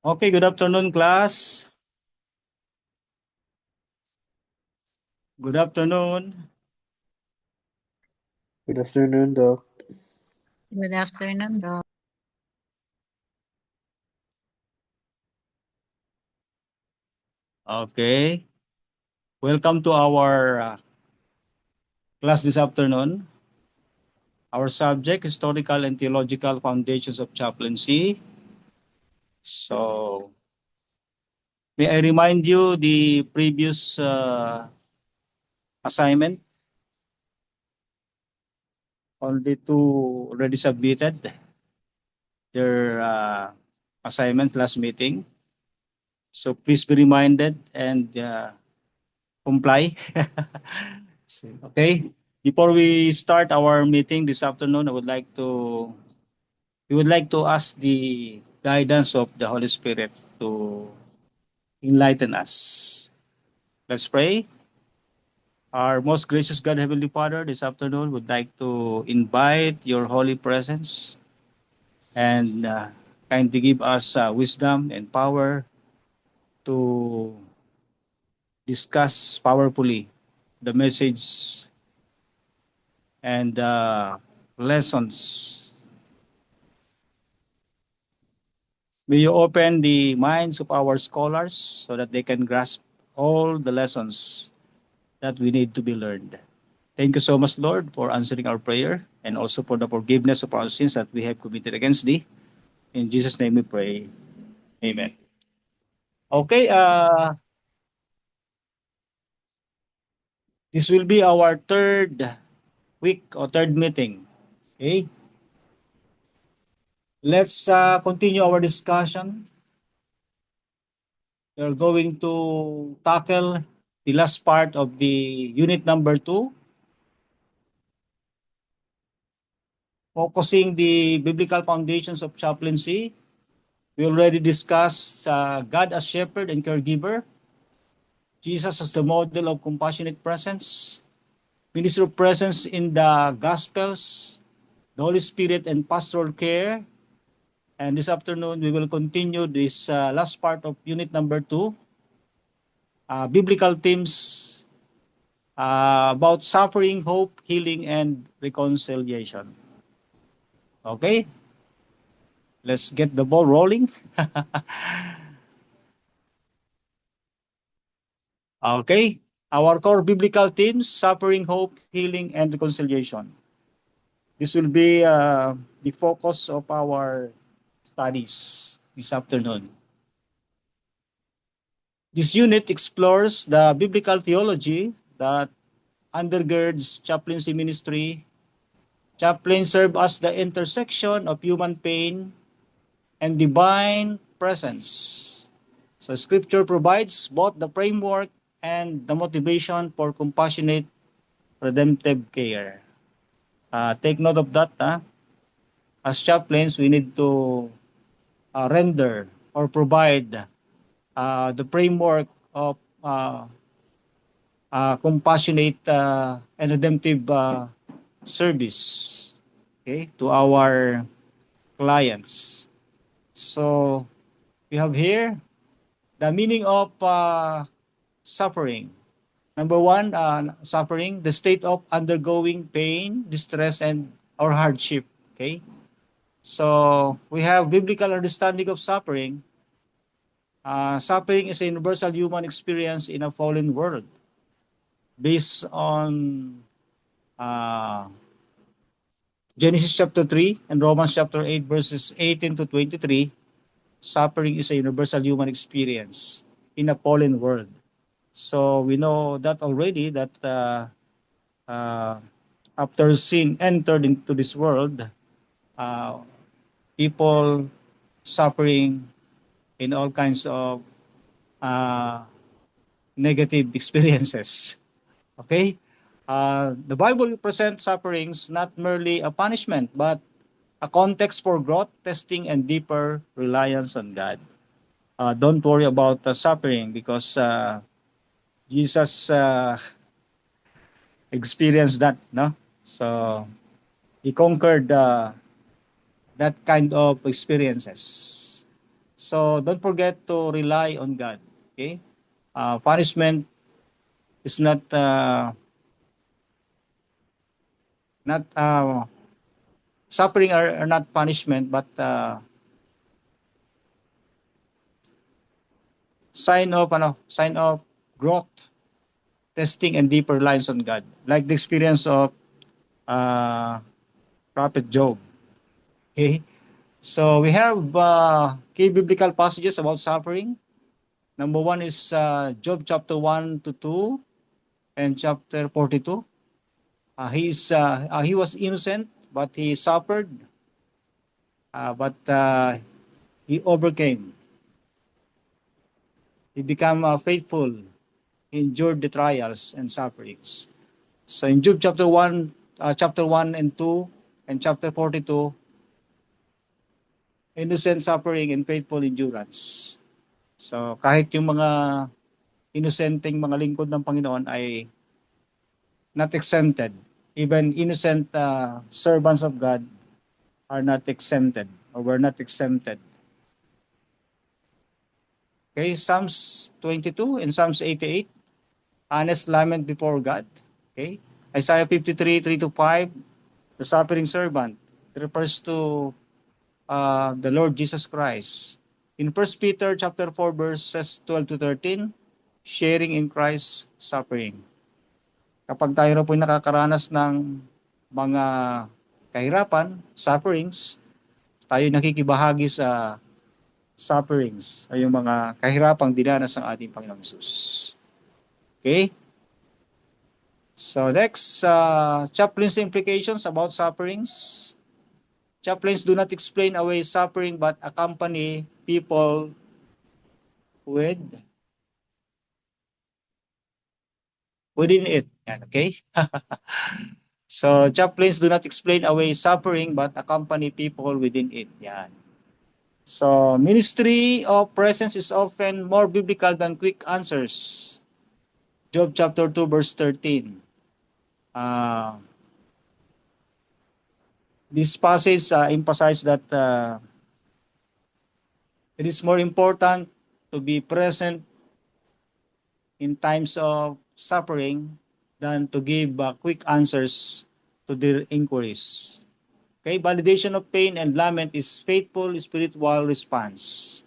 Okay, good afternoon, class. Good afternoon. Good afternoon, Doc. Good afternoon, Doc. Okay, welcome to our class this afternoon. Our subject, Historical and Theological Foundations of Chaplaincy. So, may I remind you the previous assignment? Only two already submitted their assignment last meeting. So, please be reminded and comply. Okay. Before we start our meeting this afternoon, we would like to ask the guidance of the Holy Spirit to enlighten us. Let's pray. Our most gracious God, Heavenly Father, this afternoon would like to invite your holy presence and kindly give us wisdom and power to discuss powerfully the message and lessons. May you open the minds of our scholars so that they can grasp all the lessons that we need to be learned. Thank you so much, Lord, for answering our prayer and also for the forgiveness of our sins that we have committed against thee. In Jesus' name we pray. Amen. Okay, this will be our third week or third meeting. Okay, let's continue our discussion. We're going to tackle the last part of the unit number 2, focusing the biblical foundations of chaplaincy. We already discussed God as shepherd and caregiver, Jesus as the model of compassionate presence, ministry of presence in the Gospels, the Holy Spirit and pastoral care. And this afternoon, we will continue this last part of unit number 2, biblical themes about suffering, hope, healing, and reconciliation. Okay, let's get the ball rolling. Okay, our core biblical themes, suffering, hope, healing, and reconciliation. This will be the focus of our studies this afternoon. This unit explores the biblical theology that undergirds chaplaincy ministry. Chaplains serve as the intersection of human pain and divine presence. So scripture provides both the framework and the motivation for compassionate redemptive care. Take note of that. As chaplains, we need to render or provide the framework of compassionate and redemptive service, okay, to our clients. So we have here the meaning of suffering. Number one, suffering, the state of undergoing pain, distress, and or hardship. Okay, so we have biblical understanding of suffering. Suffering is a universal human experience in a fallen world. Based on uh, Genesis chapter 3 and Romans chapter 8 verses 18 to 23, suffering is a universal human experience in a fallen world. So we know that already that uh, after sin entered into this world, uh, people suffering in all kinds of uh, negative experiences. Okay? The Bible presents sufferings not merely a punishment, but a context for growth, testing, and deeper reliance on God. Don't worry about suffering because Jesus experienced that, no? So he conquered that kind of experiences. So don't forget to rely on God. Okay? Punishment is not suffering are not punishment, but sign of growth, testing, and deeper reliance on God, like the experience of uh, Prophet Job. Okay, so we have key biblical passages about suffering. Number one is Job chapter 1 to 2 and chapter 42. He was innocent, but he suffered, but he overcame. He became faithful. He endured the trials and sufferings. So in Job chapter 1 and 2, and chapter 42, innocent suffering and faithful endurance. So kahit yung mga inosenteng mga lingkod ng Panginoon ay not exempted. Even innocent servants of God are not exempted or were not exempted. Okay, Psalms 22 and Psalms 88, honest lament before God. Okay, Isaiah 53, 3 to 5, the suffering servant. It refers to the Lord Jesus Christ. In 1 Peter chapter 4 verses 12 to 13, sharing in Christ's suffering. Kapag tayo na po nakakaranas ng mga kahirapan, sufferings, tayo nakikibahagi sa sufferings ay yung mga kahirapang dinanas ng ating Panginoong Hesus. Okay? So next, chaplain's implications about sufferings. Chaplains do not explain away suffering but accompany people with within it. Yan, okay? So chaplains do not explain away suffering but accompany people within it. Yan. So ministry of presence is often more biblical than quick answers. Job chapter 2 verse 13. This passage emphasizes that it is more important to be present in times of suffering than to give quick answers to their inquiries. Okay, validation of pain and lament is faithful spiritual response.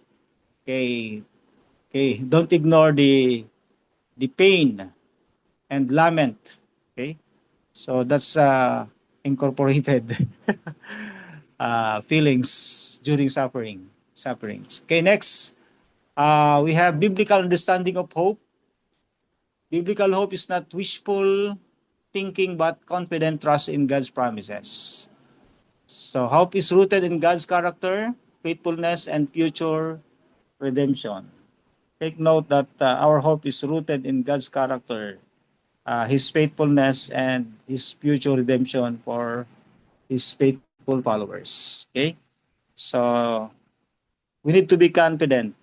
Okay, okay, don't ignore the pain and lament. Okay, so that's incorporated feelings during sufferings. Okay, next, we have biblical understanding of hope. Biblical hope is not wishful thinking but confident trust in God's promises. So hope is rooted in God's character, faithfulness, and future redemption. Take note that our hope is rooted in God's character, His faithfulness, and His future redemption for His faithful followers. Okay? So we need to be confident.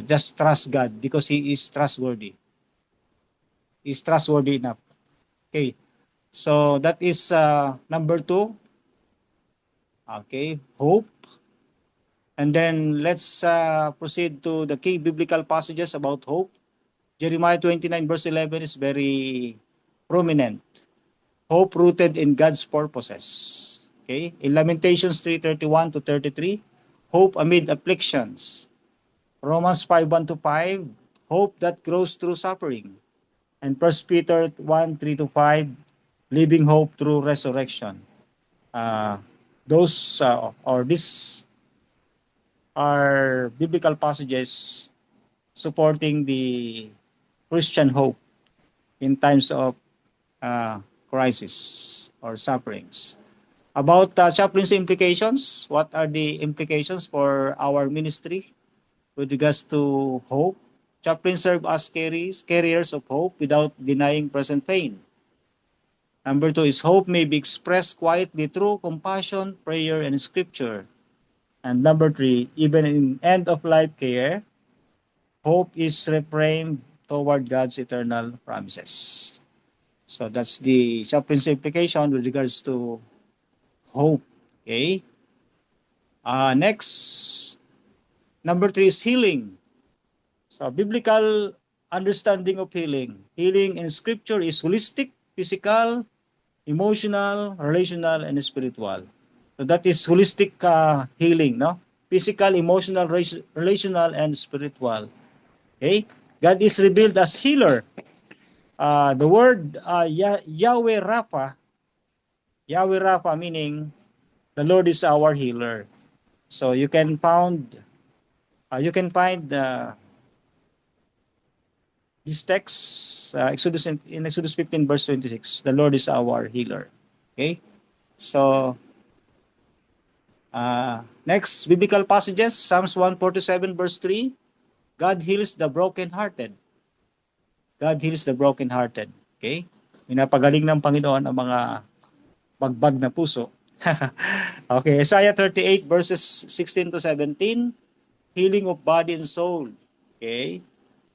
Just trust God because He is trustworthy. He's trustworthy enough. Okay. So that is number 2. Okay, hope. And then let's proceed to the key biblical passages about hope. Jeremiah 29 verse 11 is very prominent. Hope rooted in God's purposes. Okay, in Lamentations 3:31 to 33, hope amid afflictions. Romans 5:1 to 5, hope that grows through suffering. And 1 Peter 1:3 to 5, living hope through resurrection. Those or these are biblical passages supporting the Christian hope in times of crisis or sufferings. About chaplain's implications, what are the implications for our ministry with regards to hope? Chaplains serve as carriers of hope without denying present pain. Number 2 is hope may be expressed quietly through compassion, prayer, and scripture. And number 3, even in end-of-life care, hope is reframed toward God's eternal promises. So that's the chaplain's implication with regards to hope. Okay. Next, Number 3 is healing. So biblical understanding of healing. Healing in scripture is holistic, physical, emotional, relational, and spiritual. So that is holistic healing, no? Physical, emotional, relational, and spiritual. Okay? God is revealed as healer. The word Yahweh Rapha meaning the Lord is our healer. So you can find this text, in Exodus 15 verse 26. The Lord is our healer. Okay? So next biblical passages, Psalms 147 verse 3. God heals the brokenhearted. God heals the brokenhearted. Okay? Pinapagaling ng Panginoon ang mga bagbag na puso. Okay, Isaiah 38 verses 16 to 17, healing of body and soul. Okay?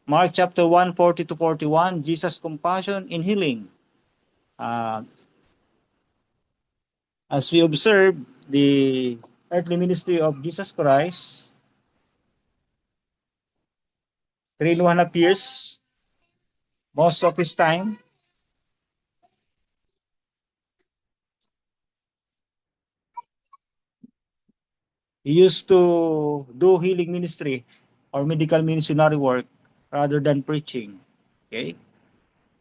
Mark chapter 1, 40 to 41, Jesus' compassion in healing. As we observe the earthly ministry of Jesus Christ, 3.5 years, most of his time, he used to do healing ministry or medical missionary work rather than preaching. Okay?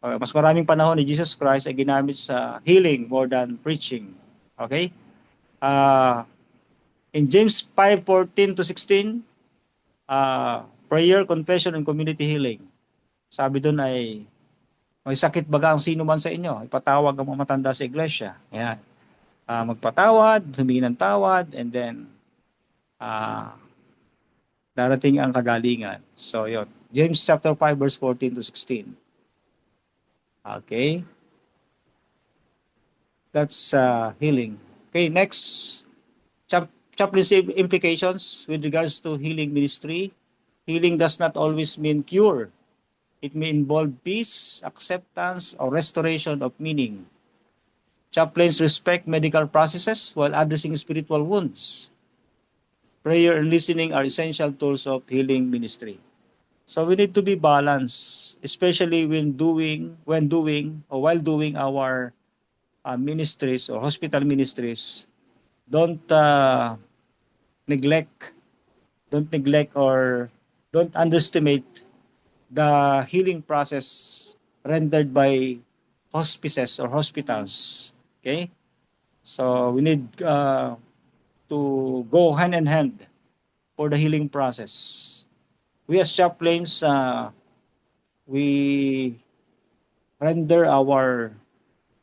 Mas maraming panahon ni Jesus Christ ay ginamit sa healing more than preaching. Okay? Uh, in James 5:14 to 16, prayer, confession, and community healing. Sabi doon ay, may sakit baga ang sino man sa inyo, ipatawag ang mga matanda sa iglesia. Ayan. Magpatawad, humingi ng tawad, and then darating ang kagalingan. So, yun. James chapter 5 verse 14 to 16. Okay. That's healing. Okay, next. Chaplaincy implications with regards to healing ministry. Healing does not always mean cure. It may involve peace, acceptance, or restoration of meaning. Chaplains respect medical processes while addressing spiritual wounds. Prayer and listening are essential tools of healing ministry. So we need to be balanced, especially while doing our ministries or hospital ministries. Don't neglect or don't underestimate the healing process rendered by hospices or hospitals. Okay? So we need to go hand in hand for the healing process. We as chaplains, we render our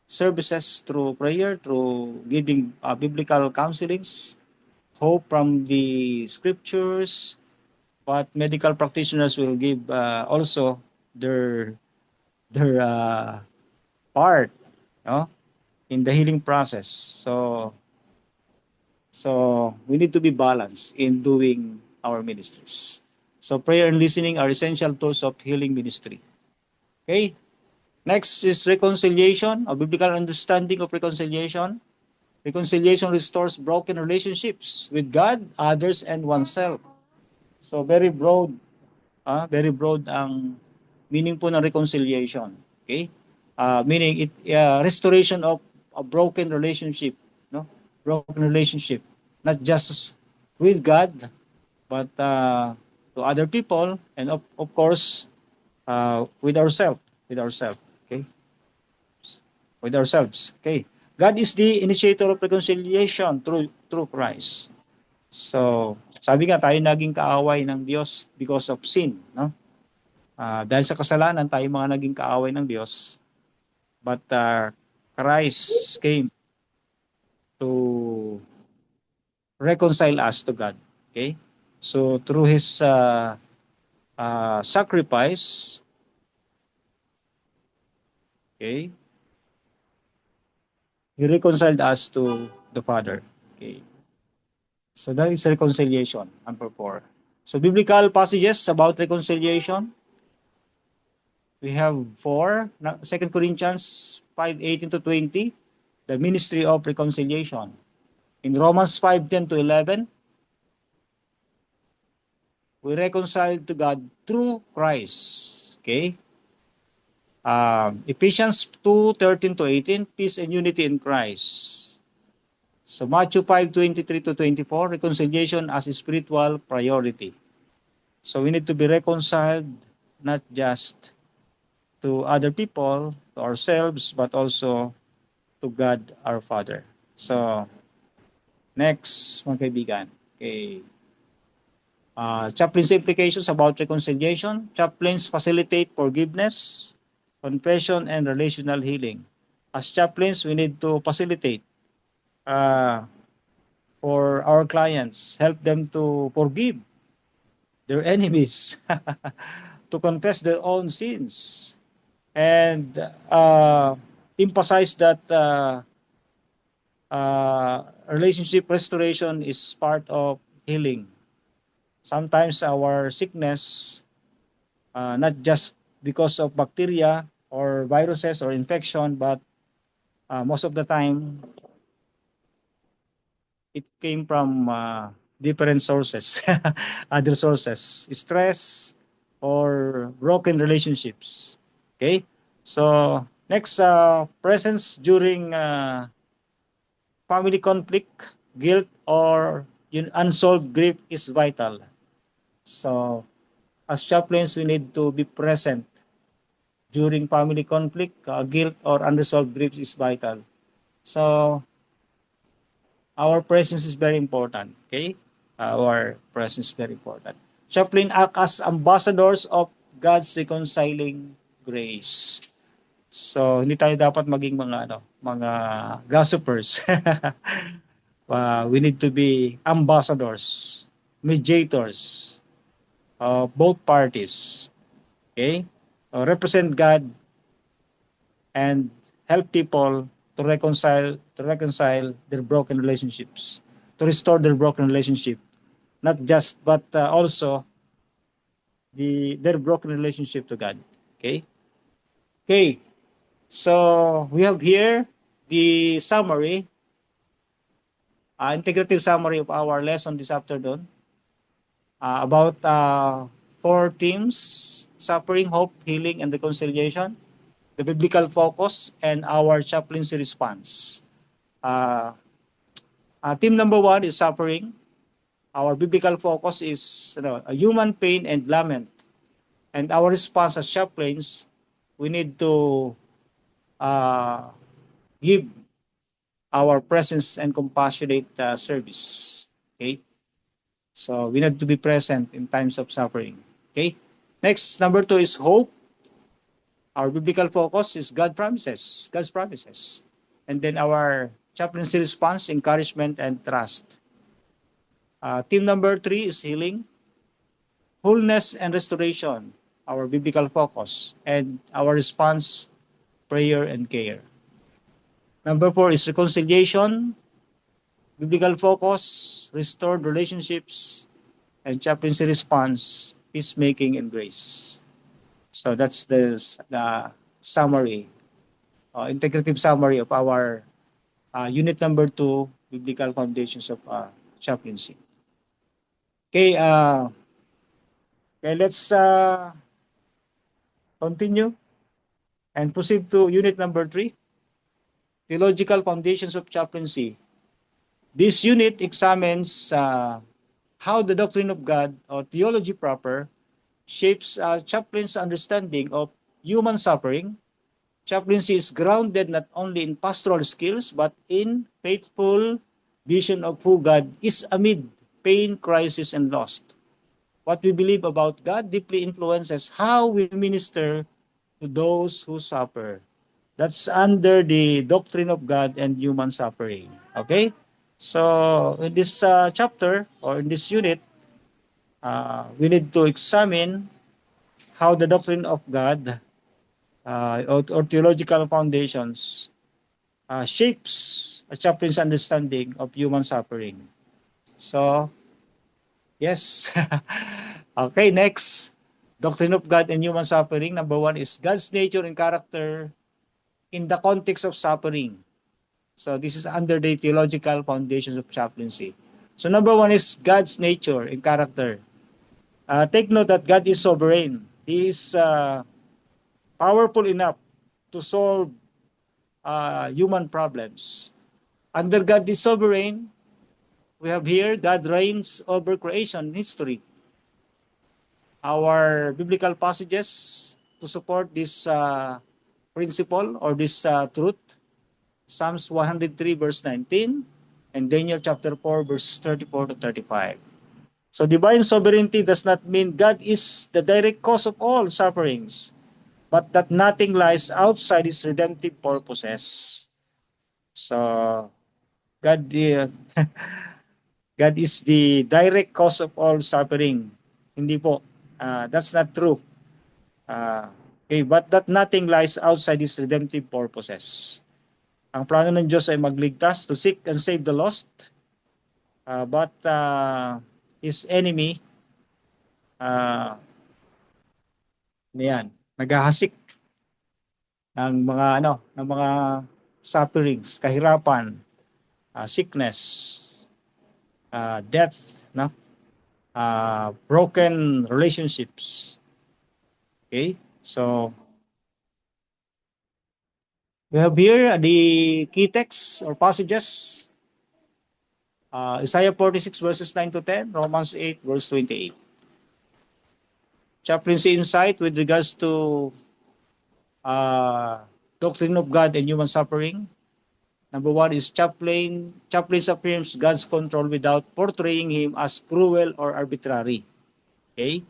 services through prayer, through giving biblical counselings, hope from the scriptures, but medical practitioners will give also their part, no, in the healing process. So we need to be balanced in doing our ministries. So prayer and listening are essential tools of healing ministry. Okay. Next is reconciliation, a biblical understanding of reconciliation. Reconciliation restores broken relationships with God, others, and oneself. So very broad ang meaning po ng reconciliation. Okay? Meaning restoration of a broken relationship, no? Broken relationship, not just with God, but to other people, and of course with ourselves, okay? With ourselves, okay? God is the initiator of reconciliation through Christ. So, sabi nga tayo naging kaaway ng Diyos because of sin, no? Dahil sa kasalanan, tayo mga naging kaaway ng Diyos. But Christ came to reconcile us to God. Okay? So, through His sacrifice, okay, He reconciled us to the Father. Okay? So, that is reconciliation, number 4. So, biblical passages about reconciliation. We have 4, 2 Corinthians 5:18 to 20, the ministry of reconciliation. In Romans 5:10 to 11, we reconcile to God through Christ. Okay? Ephesians 2:13-18, peace and unity in Christ. So Matthew 5:23-24, reconciliation as a spiritual priority. So we need to be reconciled not just to other people, to ourselves, but also to God our Father. So next, mga kaibigan. Okay. Chaplain's implications about reconciliation. Chaplains facilitate forgiveness, confession, and relational healing. As chaplains, we need to facilitate uh, for our clients, help them to forgive their enemies, to confess their own sins, and emphasize that relationship restoration is part of healing. Sometimes our sickness, not just because of bacteria or viruses or infection, but most of the time it came from different sources, other sources, stress or broken relationships. Okay, so next, presence during family conflict, guilt, or unsolved grief is vital. So as chaplains, we need to be present during family conflict, guilt, or unresolved grief is vital. So our presence is very important. Okay, our presence is very important. Chaplain act as ambassadors of God's reconciling grace. So hindi tayo dapat maging mga gossipers. We need to be ambassadors, mediators of both parties. Okay? Represent God and help people to reconcile their broken relationships, to restore their broken relationship, not just but also their broken relationship to God. Okay? Okay. So we have here the summary, integrative summary of our lesson this afternoon, about four themes: suffering, hope, healing, and reconciliation, the biblical focus, and our chaplaincy response. Uh, Theme number one is suffering. Our biblical focus is a human pain and lament. And our response as chaplains, we need to uh, give our presence and compassionate service. Okay? So we need to be present in times of suffering. Okay? Next, number two is hope. Our biblical focus is God's promises. And then our chaplaincy response, encouragement and trust. Theme number three is healing, wholeness and restoration, our biblical focus, and our response, prayer and care. Number four is reconciliation, biblical focus, restored relationships, and chaplaincy response, peacemaking and grace. So that's the summary, integrative summary of our unit number two, biblical foundations of chaplaincy. Okay, let's continue and proceed to unit number three, theological foundations of chaplaincy. This unit examines how the doctrine of God, or theology proper, shapes chaplain's understanding of human suffering. Chaplaincy is grounded not only in pastoral skills but in faithful vision of who God is amid pain, crisis, and loss. What we believe about God deeply influences how we minister to those who suffer. That's under the doctrine of God and human suffering. Okay? So, in this chapter or in this unit, we need to examine how the doctrine of God, or theological foundations, shapes a chaplain's understanding of human suffering. So, yes. Okay, next. Doctrine of God and human suffering. Number one is God's nature and character in the context of suffering. So this is under the theological foundations of chaplaincy. So number one is God's nature and character. Take note that God is sovereign. He is powerful enough to solve human problems. Under God is sovereign, we have here God reigns over creation history. Our biblical passages to support this principle or this truth: Psalms 103 verse 19 and Daniel chapter 4 verses 34 to 35. So divine sovereignty does not mean God is the direct cause of all sufferings, but that nothing lies outside His redemptive purposes. So God, God is the direct cause of all suffering. Hindi po. That's not true. Okay, but that nothing lies outside His redemptive purposes. Ang plano ng Diyos ay magligtas, to seek and save the lost. But His enemy, naghahasik ng mga sufferings, kahirapan, sickness, death, no? Broken relationships. Okay? So we have here the key texts or passages. Isaiah 46 verses 9 to 10, Romans 8 verse 28. Chaplaincy insight with regards to doctrine of God and human suffering. Number one is Chaplain affirms God's control without portraying Him as cruel or arbitrary. Okay?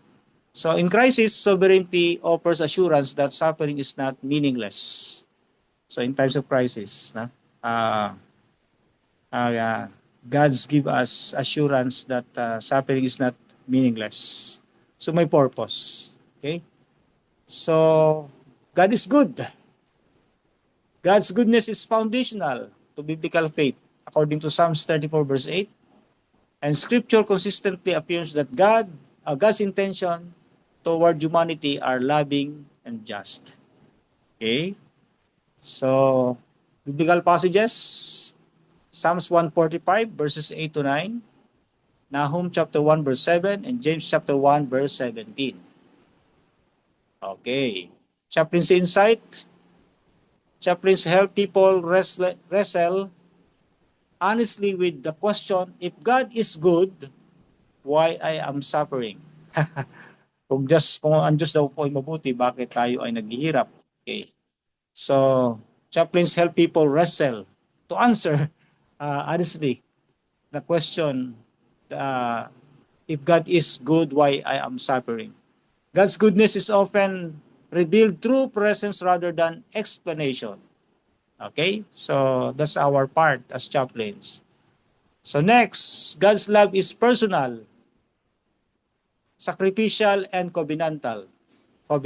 So in crisis, sovereignty offers assurance that suffering is not meaningless. So in times of crisis, God's give us assurance that suffering is not meaningless. So may purpose. Okay? So God is good. God's goodness is foundational to biblical faith, according to Psalms 34 verse 8. And Scripture consistently affirms that God's intention toward humanity are loving and just. Okay? So, biblical passages, Psalms 145 verses 8 to 9, Nahum chapter 1 verse 7, and James chapter 1 verse 17. Okay. Chaplain's insight. Chaplains help people wrestle honestly with the question, if God is good, why I am suffering? kung ang Diyos daw po ay mabuti, bakit tayo ay naghihirap? Okay. So, chaplains help people wrestle to answer honestly the question, if God is good, why I am suffering? God's goodness is often revealed through presence rather than explanation. Okay? So, that's our part as chaplains. So next, God's love is personal, sacrificial, and covenantal. 1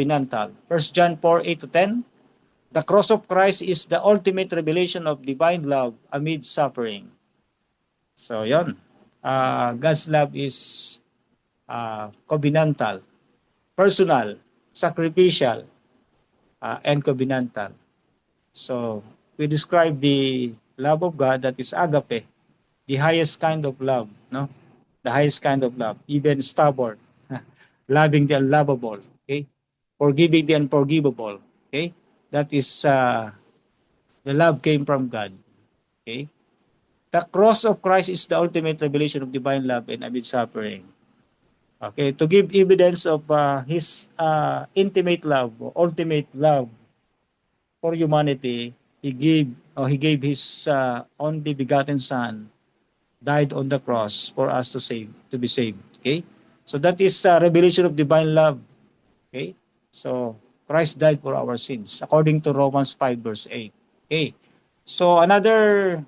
John 4, 8 to 10. The cross of Christ is the ultimate revelation of divine love amid suffering. So yon. God's love is covenantal, personal, sacrificial, and covenantal. So we describe the love of God that is agape, the highest kind of love, no? The highest kind of love, even stubborn, loving the unlovable, okay? Forgiving the unforgivable, okay? That is the love came from God, okay? The cross of Christ is the ultimate revelation of divine love and amid suffering. Okay, to give evidence of His intimate love, ultimate love for humanity, He gave His only begotten Son, died on the cross for us to be saved. Okay, so that is a revelation of divine love. Okay, so Christ died for our sins, according to Romans 5 verse 8. Okay, so another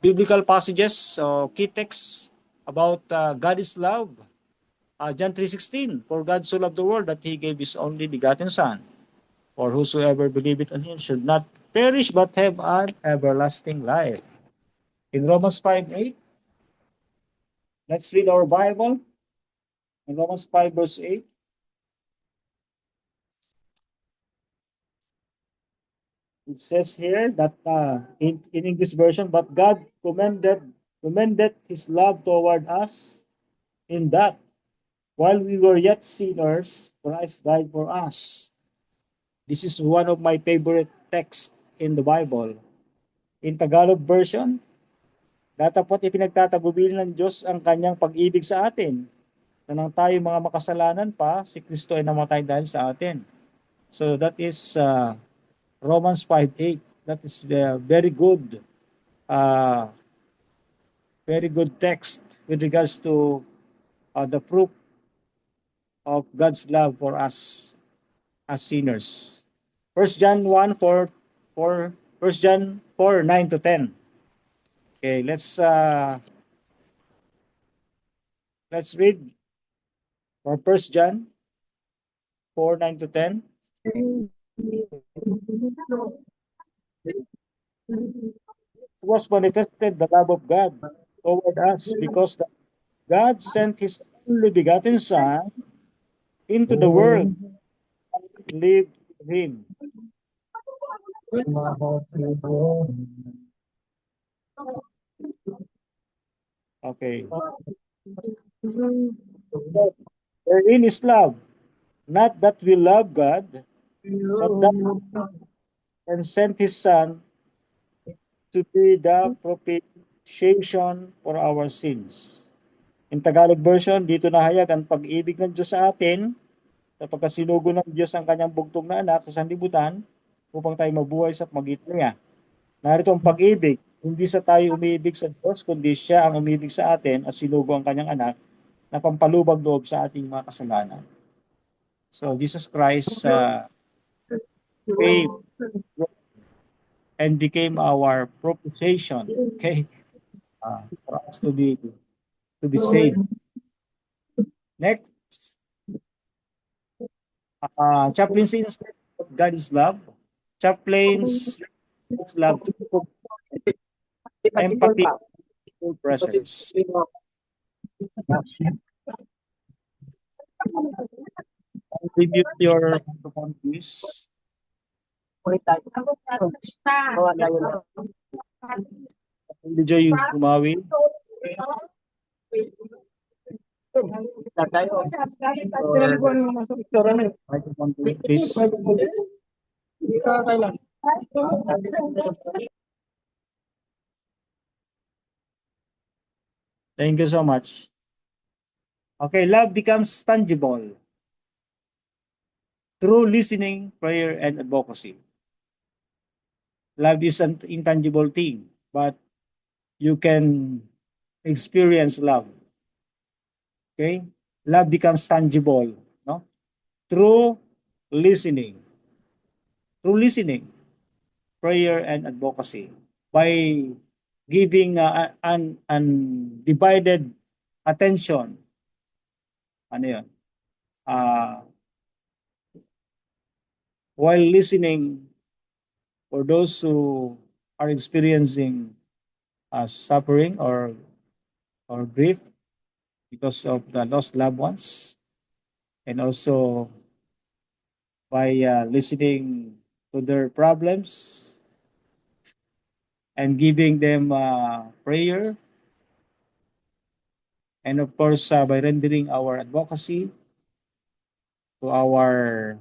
biblical passages, so key texts about God is love. John 3:16, for God so loved the world that He gave His only begotten Son, for whosoever believeth on Him should not perish but have an everlasting life. In Romans 5:8, let's read our Bible. In Romans 5 verse 8, it says here that in English version, but God commended His love toward us in that While we were yet sinners, Christ died for us. This is one of my favorite texts in the Bible. In Tagalog version, datapot ipinagtatagubilin ng Diyos ang kanyang pag-ibig sa atin. Na nang tayo mga makasalanan pa, si Kristo ay namatay dahil sa atin. So that is Romans 5:8. That is the uh, very good text with regards to the proof of God's love for us as sinners. First John 1, 4, 4 1 John 4, 9 to 10. Okay, let's read for First John 4, 9 to 10. It was manifested the love of God toward us because that God sent his only begotten Son into the world to live with him. Okay. Wherein is love, not that we love God, but that and sent his Son to be the propitiation for our sins. In Tagalog version, dito nahayag ang pag-ibig ng Diyos sa atin sapagkat sinugo ng Diyos ang kanyang bugtong na anak sa sanlibutan upang tayo mabuhay sa pagitan niya. Narito ang pag-ibig, hindi sa tayo umiibig sa Diyos, kundi siya ang umibig sa atin at sinugo ang kanyang anak na pampalubag loob sa ating mga kasalanan. So Jesus Christ came and became our propitiation, okay, for us to be saved. Next, Chaplin's insight of God is love. Chaplin's love to empathy, full presence. Review your microphone, please. Medyo yung gumawi. Microphone, please. Thank you so much. Okay, love becomes tangible through listening, prayer, and advocacy. Love is an intangible thing, but you can experience love. Okay? Love becomes tangible, no? Through listening. Through listening, prayer, and advocacy. By giving an undivided attention. Ano yun? While listening for those who are experiencing suffering or grief because of the lost loved ones, and also by listening to their problems and giving them prayer, and of course by rendering our advocacy to our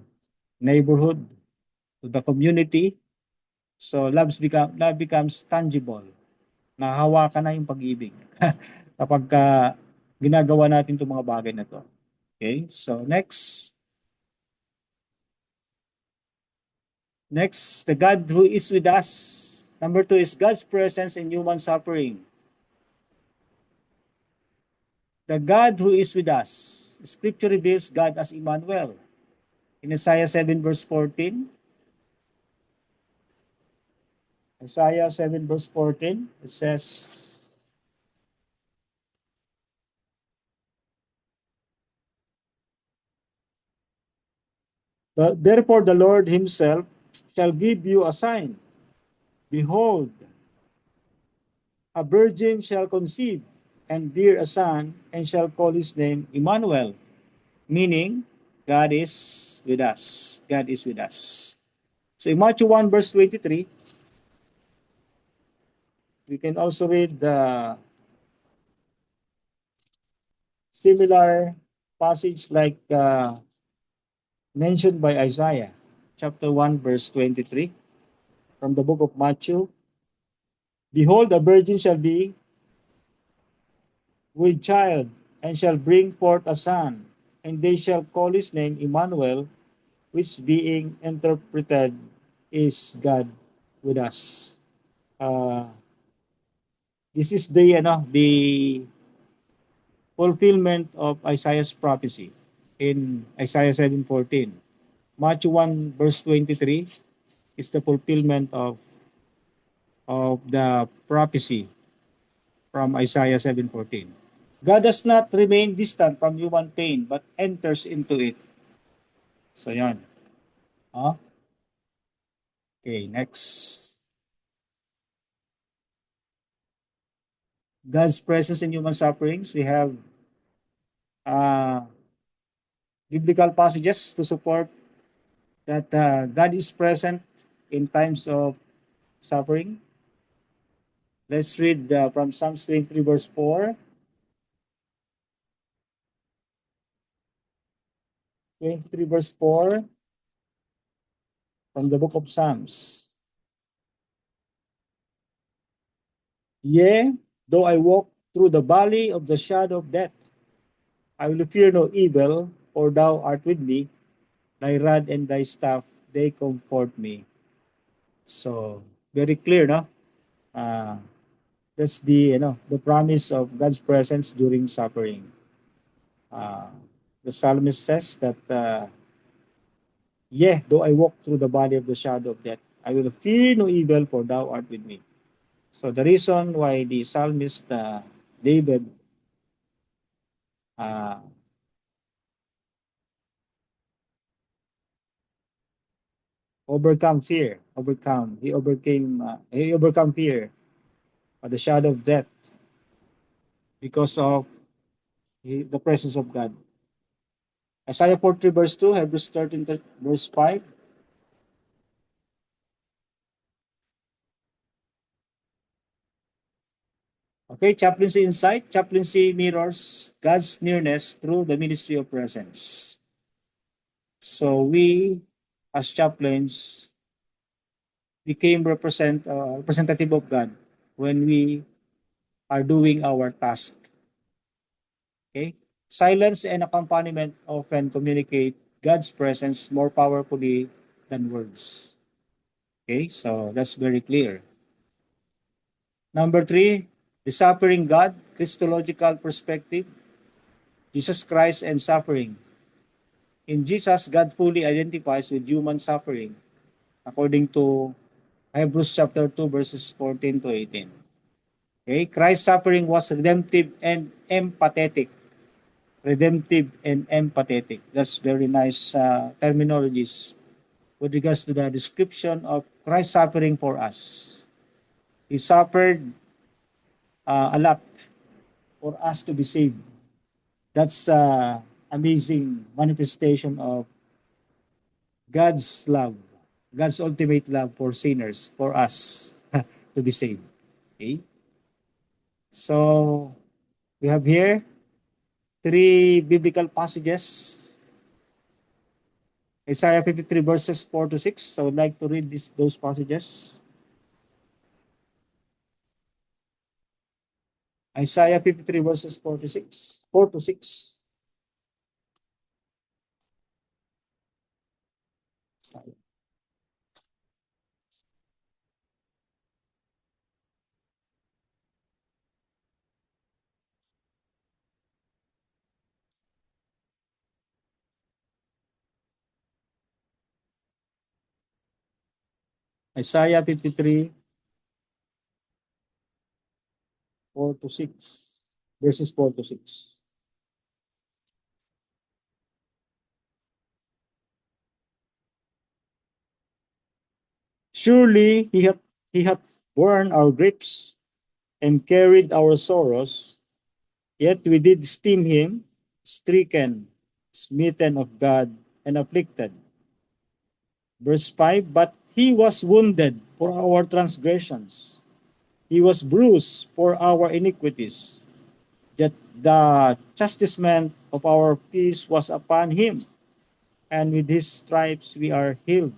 neighborhood, to the community. So love becomes tangible. Nahawakan na yung pag-ibig kapag ginagawa natin itong mga bagay na to. Okay, so next, the God who is with us. Number 2 is God's presence in human suffering. The God who is with us. Scripture reveals God as Emmanuel. In Isaiah 7 verse 14, Isaiah 7 verse 14, it says, therefore the Lord himself shall give you a sign. Behold, a virgin shall conceive and bear a son, and shall call his name Emmanuel, meaning God is with us. God is with us. So in Matthew 1 verse 23, we can also read the similar passage like mentioned by Isaiah, chapter 1, verse 23, from the book of Matthew. Behold, a virgin shall be with child, and shall bring forth a son, and they shall call his name Emmanuel, which being interpreted is God with us. This is the fulfillment of Isaiah's prophecy in Isaiah 7:14. Matthew 1 verse 23 is the fulfillment of the prophecy from Isaiah 7:14. God does not remain distant from human pain but enters into it. So yan. Huh? Okay, next. God's presence in human sufferings. We have uh, biblical passages to support that God is present in times of suffering. Let's read from Psalms 23 verse 4. 23 verse 4 from the book of Psalms. Yea, though I walk through the valley of the shadow of death, I will fear no evil, for thou art with me. Thy rod and thy staff, they comfort me. So, very clear, no? Uh, that's the promise of God's presence during suffering. Uh, the psalmist says that, yea, though I walk through the valley of the shadow of death, I will fear no evil, for thou art with me. So the reason why the psalmist David uh, he overcome fear of the shadow of death because of the presence of God. Isaiah 43 verse 2, Hebrews 13 verse 5. Okay, chaplaincy insight. Chaplaincy mirrors God's nearness through the ministry of presence. So we, as chaplains, became representative of God when we are doing our task. Okay? Silence and accompaniment often communicate God's presence more powerfully than words. Okay, so that's very clear. Number three, the suffering God, Christological perspective, Jesus Christ and suffering. In Jesus, God fully identifies with human suffering according to Hebrews chapter 2 verses 14 to 18. Okay, Christ's suffering was redemptive and empathetic. Redemptive and empathetic. That's very nice terminologies with regards to the description of Christ's suffering for us. He suffered a lot for us to be saved. That's amazing manifestation of God's love, God's ultimate love for sinners, for us to be saved. Okay? So we have here three biblical passages. Isaiah 53 verses 4 to 6. So I would like to read those passages. Isaiah 53 verses 4 to 6. 4 to 6. Isaiah 53, 4 to 6. Verses 4 to 6. Surely he hath borne our griefs and carried our sorrows, yet we did esteem him stricken, smitten of God, and afflicted. Verse 5, but he was wounded for our transgressions. He was bruised for our iniquities. That the chastisement of our peace was upon him, and with his stripes we are healed.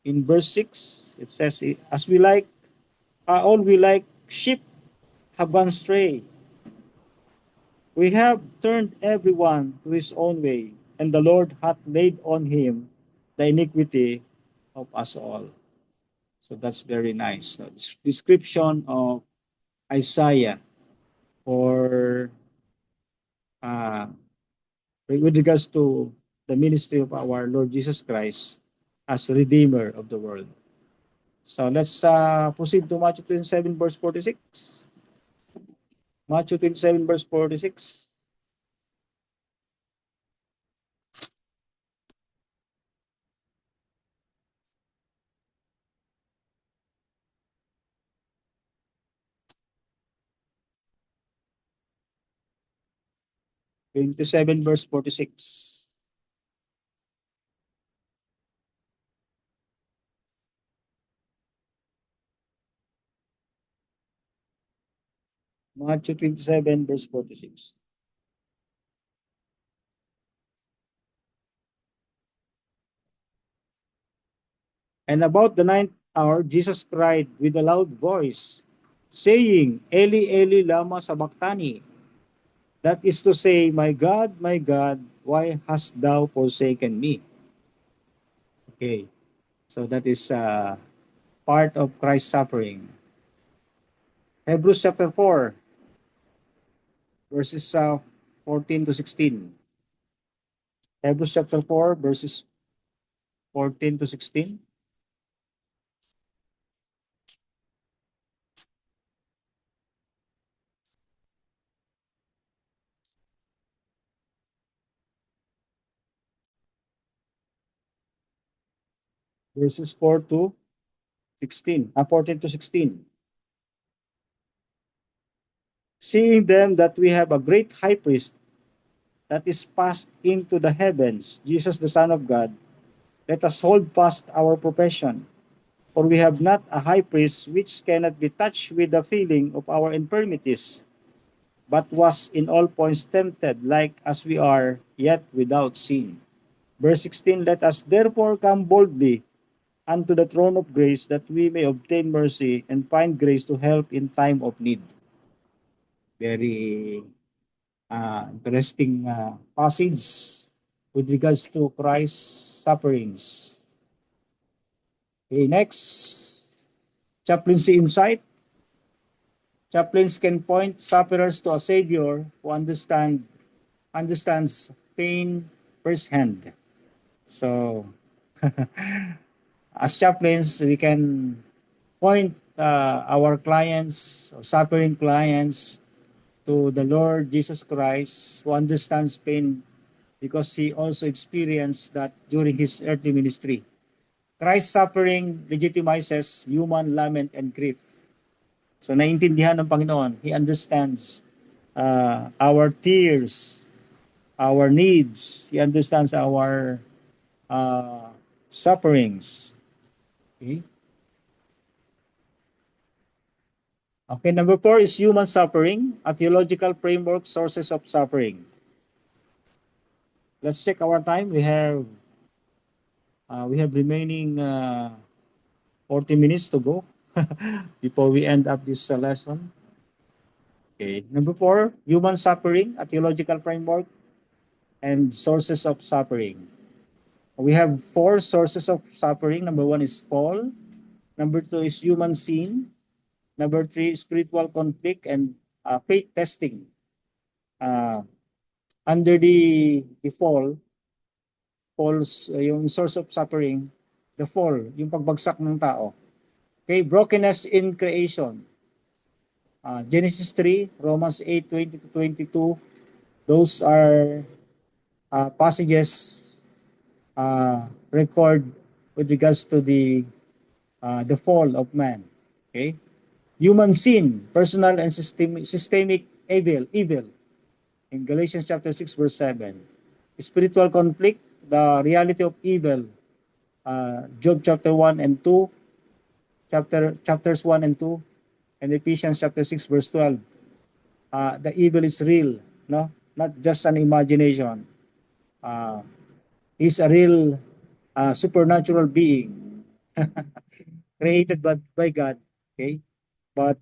In verse 6, it says, as we like, all we like sheep have gone astray. We have turned everyone to his own way, and the Lord hath laid on him the iniquity of us all. So that's very nice. So, description of Isaiah for uh, with regards to the ministry of our Lord Jesus Christ as Redeemer of the world. So let's proceed to Matthew 27 verse 46. Matthew 27 verse 46. 27 verse 46. Matthew 27 verse 46. And about the ninth hour, Jesus cried with a loud voice, saying, Eli, Eli, lama sabachthani. That is to say, my God, why hast thou forsaken me? Okay, so that is part of Christ's suffering. Hebrews chapter 4, verses 14 to 16. Hebrews chapter 4, verses 14 to 16. Verses 4 to 16. 14 to 16. Seeing then that we have a great high priest that is passed into the heavens, Jesus the Son of God, let us hold fast our profession. For we have not a high priest which cannot be touched with the feeling of our infirmities, but was in all points tempted like as we are, yet without sin. Verse 16, let us therefore come boldly unto the throne of grace, that we may obtain mercy and find grace to help in time of need. Very interesting passage with regards to Christ's sufferings. Okay, next, chaplaincy insight. Chaplains can point sufferers to a Savior who understands pain firsthand. So, as chaplains, we can point our clients, or suffering clients, to the Lord Jesus Christ, who understands pain because he also experienced that during his earthly ministry. Christ's suffering legitimizes human lament and grief. So naiintindihan ng Panginoon. He understands our tears, our needs. He understands our sufferings. Okay? Okay, number 4 is human suffering, a theological framework, sources of suffering. Let's check our time. We have remaining 40 minutes to go before we end up this lesson. Okay. Number 4, human suffering, a theological framework, and sources of suffering. We have 4 sources of suffering. Number 1 is fall. Number 2 is human sin. Number 3, spiritual conflict and faith testing. Under the falls, yung source of suffering, the fall, yung pagbagsak ng tao. Okay, brokenness in creation. Genesis 3, Romans 8, 20 to 22, those are passages record with regards to the fall of man. Okay? Human sin, personal and systemic evil in Galatians chapter 6 verse 7. Spiritual conflict, the reality of evil, Job chapter 1 and 2, chapters 1 and 2, and Ephesians chapter 6 verse 12. The evil is real, no? not just an imagination. He's a real supernatural being created by God. Okay, but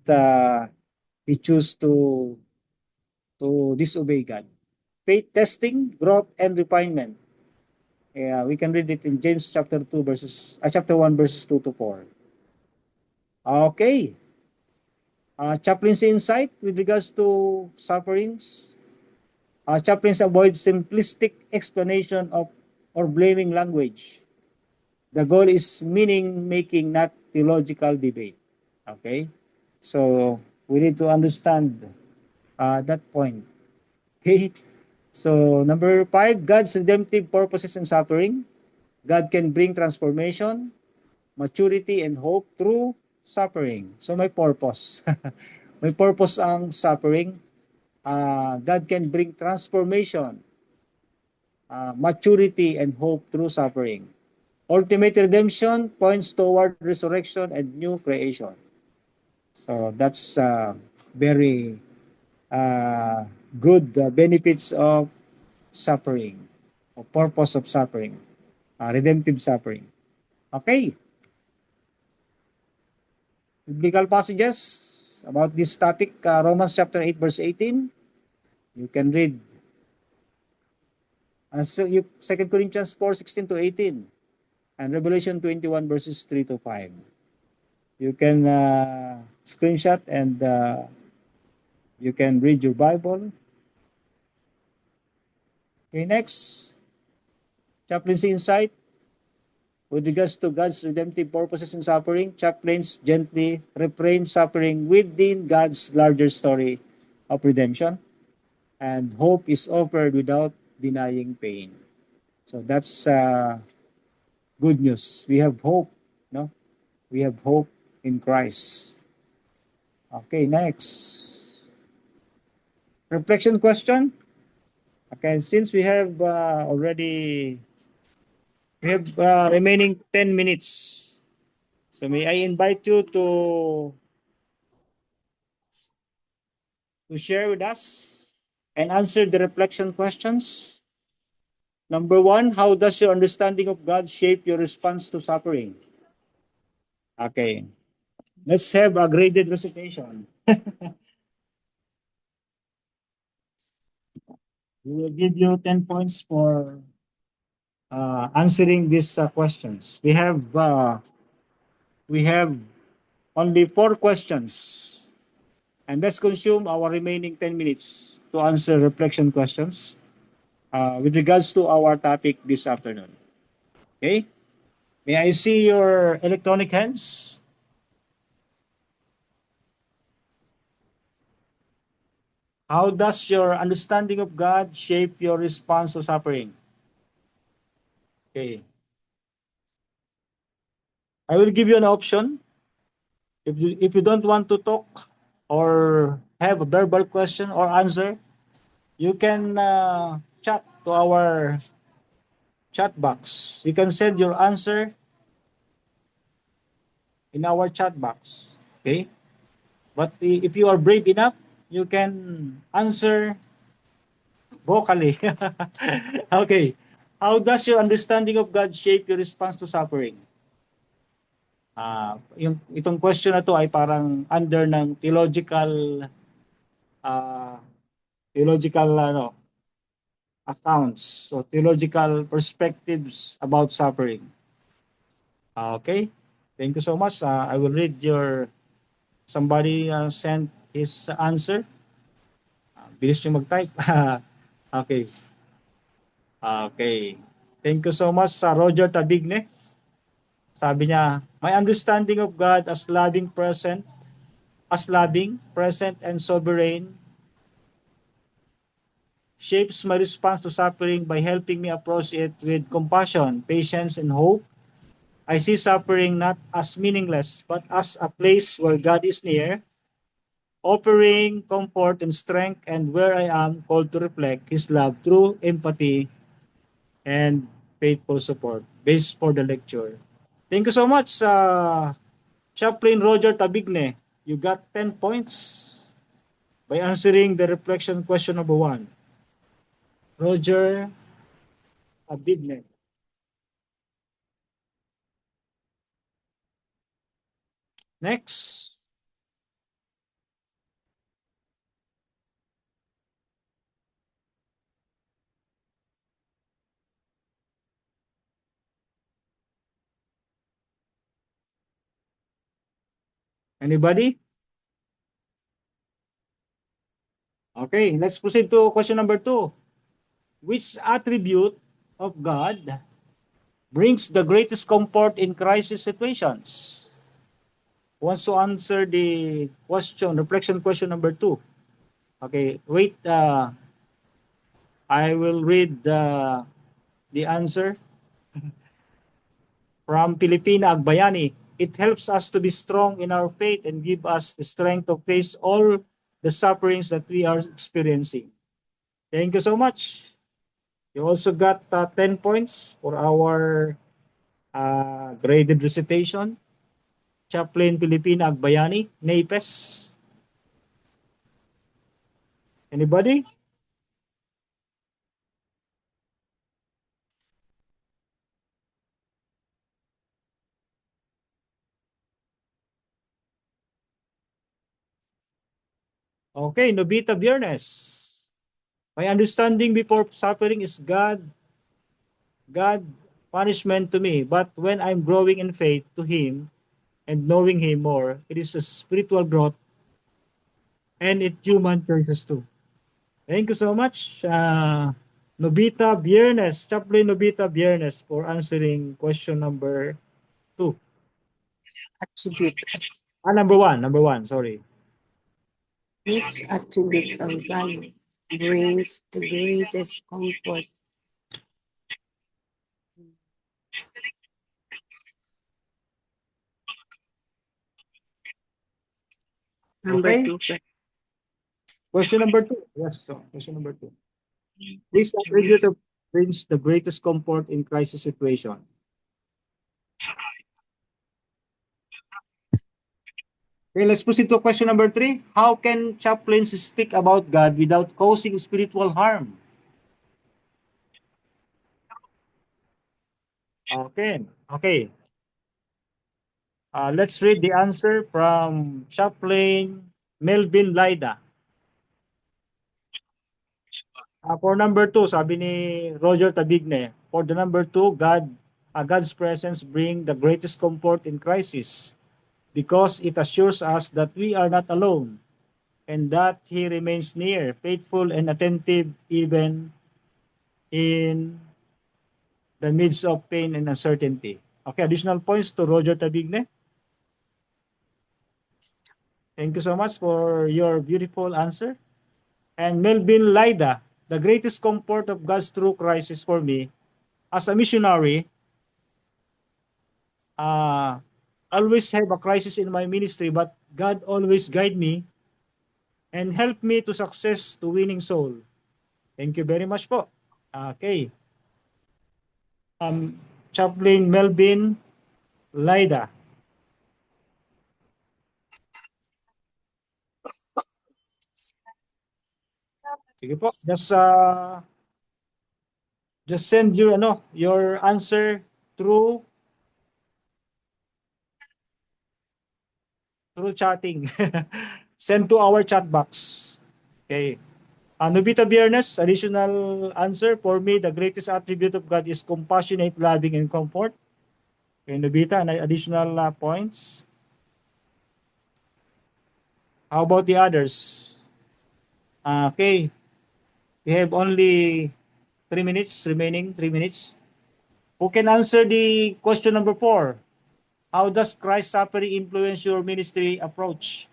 he chose to disobey God. Faith testing, growth, and refinement. Yeah, we can read it in James chapter 1 verses 2 to 4. Okay. Chaplain's insight with regards to sufferings. Chaplains avoid simplistic explanation of or blaming language. The goal is meaning making, not theological debate. Okay? So we need to understand that point. Okay? So number 5, God's redemptive purposes in suffering. God can bring transformation, maturity, and hope through suffering. So may purpose. May purpose ang suffering. God can bring transformation, maturity, and hope through suffering. Ultimate redemption points toward resurrection and new creation. So that's very uh, good benefits of suffering, or purpose of suffering, redemptive suffering. Okay, biblical passages about this topic, Romans chapter 8 verse 18. You can read 2 Corinthians 4:16 to 18 and Revelation 21 verses 3 to 5. You can screenshot and you can read your Bible. Okay, next, chaplain's insight. With regards to God's redemptive purposes in suffering, chaplains gently reframe suffering within God's larger story of redemption, and hope is offered without denying pain. So that's good news. We have hope, no? We have hope in Christ. Okay, next. Reflection question. Okay, since we have remaining 10 minutes. So may I invite you to share with us and answer the reflection questions. Number 1, how does your understanding of God shape your response to suffering? Okay, let's have a graded recitation. We will give you 10 points for answering these questions. We have only 4 questions, and let's consume our remaining 10 minutes to answer reflection questions with regards to our topic this afternoon. Okay? May I see your electronic hands? How does your understanding of God shape your response to suffering? Okay. I will give you an option. If you don't want to talk or have a verbal question or answer, you can chat to our chat box. You can send your answer in our chat box. Okay? But if you are brave enough, you can answer vocally. Okay. How does your understanding of God shape your response to suffering? Itong question na to ay parang under ng uh, theological accounts, so theological perspectives about suffering. Okay, thank you so much. I will read your somebody sent his answer. Bilis nyo mag-type. Okay. Okay. Thank you so much sa Roger Tabigne. Sabi niya, my understanding of God as loving, present, and sovereign shapes my response to suffering by helping me approach it with compassion, patience, and hope. I see suffering not as meaningless, but as a place where God is near, offering comfort and strength, and where I am called to reflect His love through empathy and faithful support. Based for the lecture. Thank you so much, Chaplain Roger Tabigne. You got 10 points by answering the reflection question number 1. Roger Abidne. Next. Anybody? Okay, let's proceed to question number 2. Which attribute of God brings the greatest comfort in crisis situations? Who wants to answer the question, reflection question number 2? Okay, wait. I will read the answer from Pilipina Agbayani. It helps us to be strong in our faith and give us the strength to face all the sufferings that we are experiencing. Thank you so much. You also got 10 points for our graded recitation. Chaplain Pilipina Agbayani, NAPES. Anybody? Okay, Nobita Biernes. My understanding before suffering is God punishment to me, but when I'm growing in faith to Him and knowing Him more, it is a spiritual growth and it human choices too. Thank you so much, Nobita Biernes, Chaplain Nobita Biernes, for answering question number 2. Attribute. Number one, sorry. Which attribute of God brings the greatest comfort? Number Okay, 2. question number 2. Yes, so question number 2. This attribute of brings the greatest comfort in crisis situation. Okay, let's proceed to question number 3. How can chaplains speak about God without causing spiritual harm? Okay. Let's read the answer from Chaplain Melvin Laida. For number 2, sabi ni Roger Tabigne, for the number 2, God's presence bring the greatest comfort in crisis because it assures us that we are not alone and that He remains near, faithful and attentive even in the midst of pain and uncertainty. Okay, additional points to Roger Tabigne. Thank you so much for your beautiful answer. And Melvin Laida, the greatest comfort of God's true crisis for me as a missionary, uh, always have a crisis in my ministry, but God always guide me and help me to success to winning soul. Thank you very much po. Okay. Chaplain Melvin Laida. Sige po. Just send your answer through chatting. Send to our chat box. Okay. Nobita Biernes, additional answer. For me, the greatest attribute of God is compassionate, loving, and comfort. Okay, Nobita, additional points. How about the others? Okay, we have only 3 minutes remaining, 3 minutes. Who can answer the question number 4? How does Christ's suffering influence your ministry approach?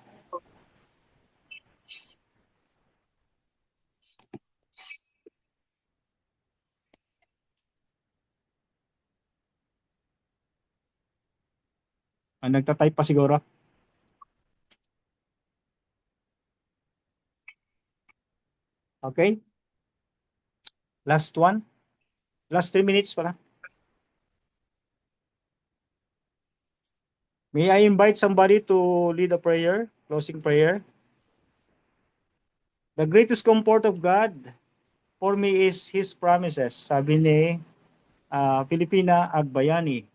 Nagtatype pa siguro. Okay. Last one. Last 3 minutes pala. May I invite somebody to lead a prayer, closing prayer? The greatest comfort of God for me is His promises. Sabi ni Pilipina Agbayani.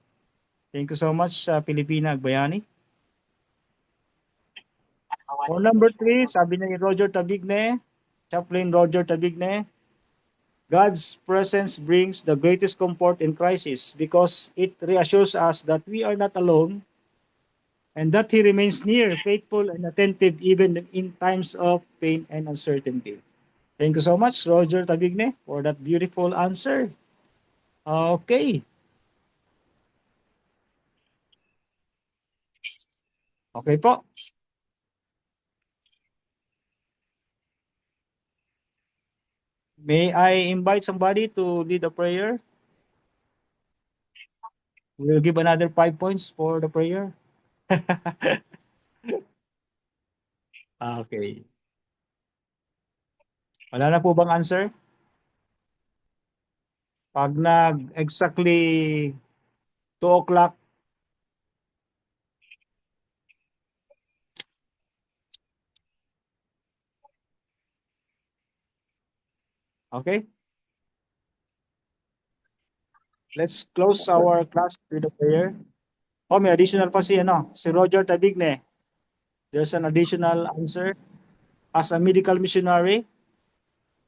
Thank you so much, Pilipina Agbayani. For number 3, sabi ni Roger Tabigne, Chaplain Roger Tabigne, God's presence brings the greatest comfort in crisis because it reassures us that we are not alone and that He remains near, faithful, and attentive even in times of pain and uncertainty. Thank you so much, Roger Tabigne, for that beautiful answer. Okay. Okay po. May I invite somebody to lead a prayer? We'll give another 5 points for the prayer. Okay. Wala na po bang answer? Pag nag-exactly 2 o'clock, okay? Let's close our class with a prayer. Oh, may additional pa si Roger Tabigne. There's an additional answer. As a medical missionary,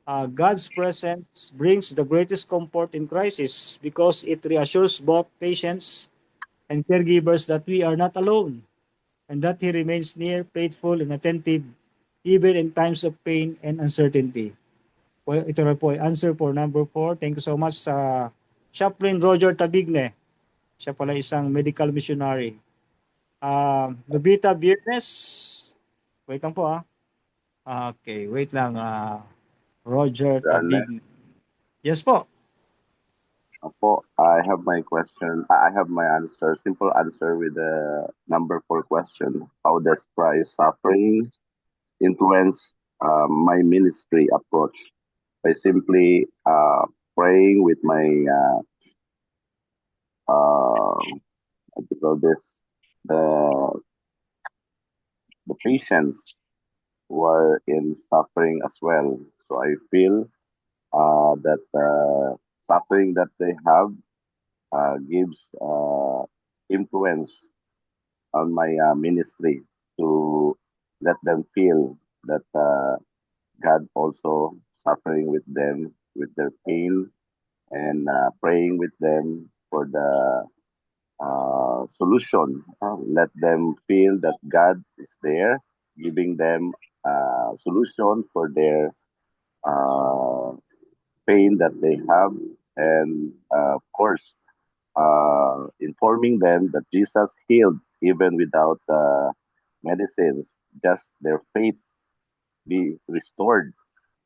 God's presence brings the greatest comfort in crisis because it reassures both patients and caregivers that we are not alone and that He remains near, faithful, and attentive even in times of pain and uncertainty. Well, ito na po ay answer for number 4. Thank you so much sa Chaplain Roger Tabigne. Siya pala isang medical missionary. Lubita Biernes. Wait lang po Okay, wait lang. Roger Done. Tabigne. Yes po. Apo, I have my question. I have my answer. Simple answer with the number 4 question. How does Christ's suffering influence my ministry approach? By simply praying with my what do you call this, the the patients who are in suffering as well. So I feel that suffering that they have gives influence on my ministry to let them feel that God also suffering with them with their pain and praying with them for the solution. Let them feel that God is there, giving them solution for their uh, pain that they have, and of course, informing them that Jesus healed even without medicines, just their faith be restored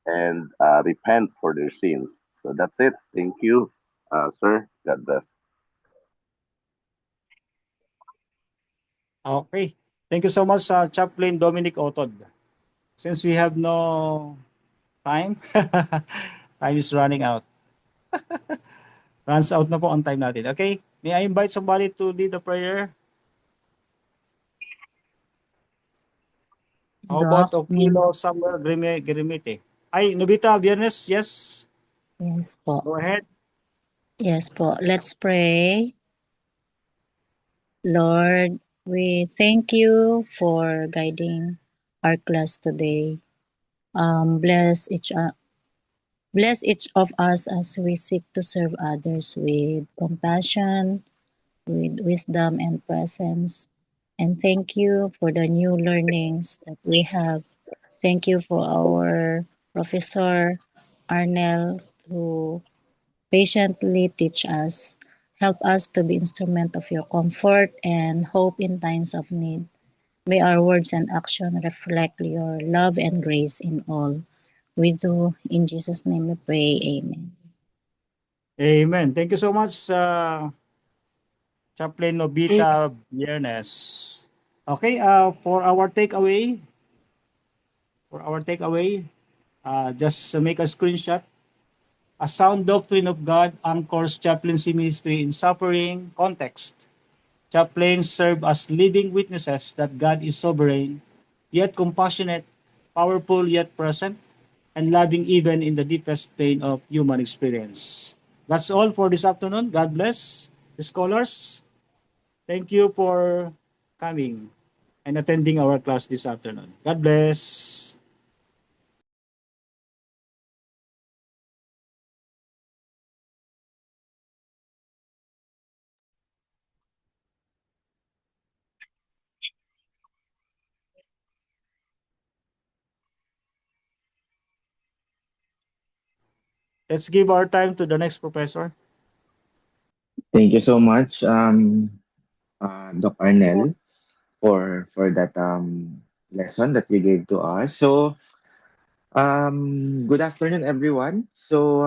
and repent for their sins. So that's it. Thank you, sir. God bless. Okay. Thank you so much sa Chaplain Dominic Otod. Since we have no time, time is running out. Runs out na po ang time natin. Okay? May I invite somebody to lead the prayer? How about Doc, Okilo Samuel Grimite? Ay, Nobita Biernes, yes. yes po. Go ahead. Yes po. Let's pray. Lord, we thank you for guiding our class today. Bless each of us as we seek to serve others with compassion, with wisdom and presence. And thank you for the new learnings that we have. Thank you for our Professor Arnel who patiently teach us. Help us to be instrument of your comfort and hope in times of need. May our words and action reflect your love and grace in all we do. In Jesus' name we pray. Amen. Amen. Thank you so much, Chaplain Nobita Biernes. Okay, for our takeaway, just make a screenshot. A sound doctrine of God anchors chaplaincy ministry in suffering context. Chaplains serve as living witnesses that God is sovereign, yet compassionate, powerful yet present, and loving even in the deepest pain of human experience. That's all for this afternoon. God bless the scholars. Thank you for coming and attending our class this afternoon. God bless. Let's give our time to the next professor. Thank you so much, Doc Arnel, for that lesson that you gave to us. So, good afternoon, everyone. So,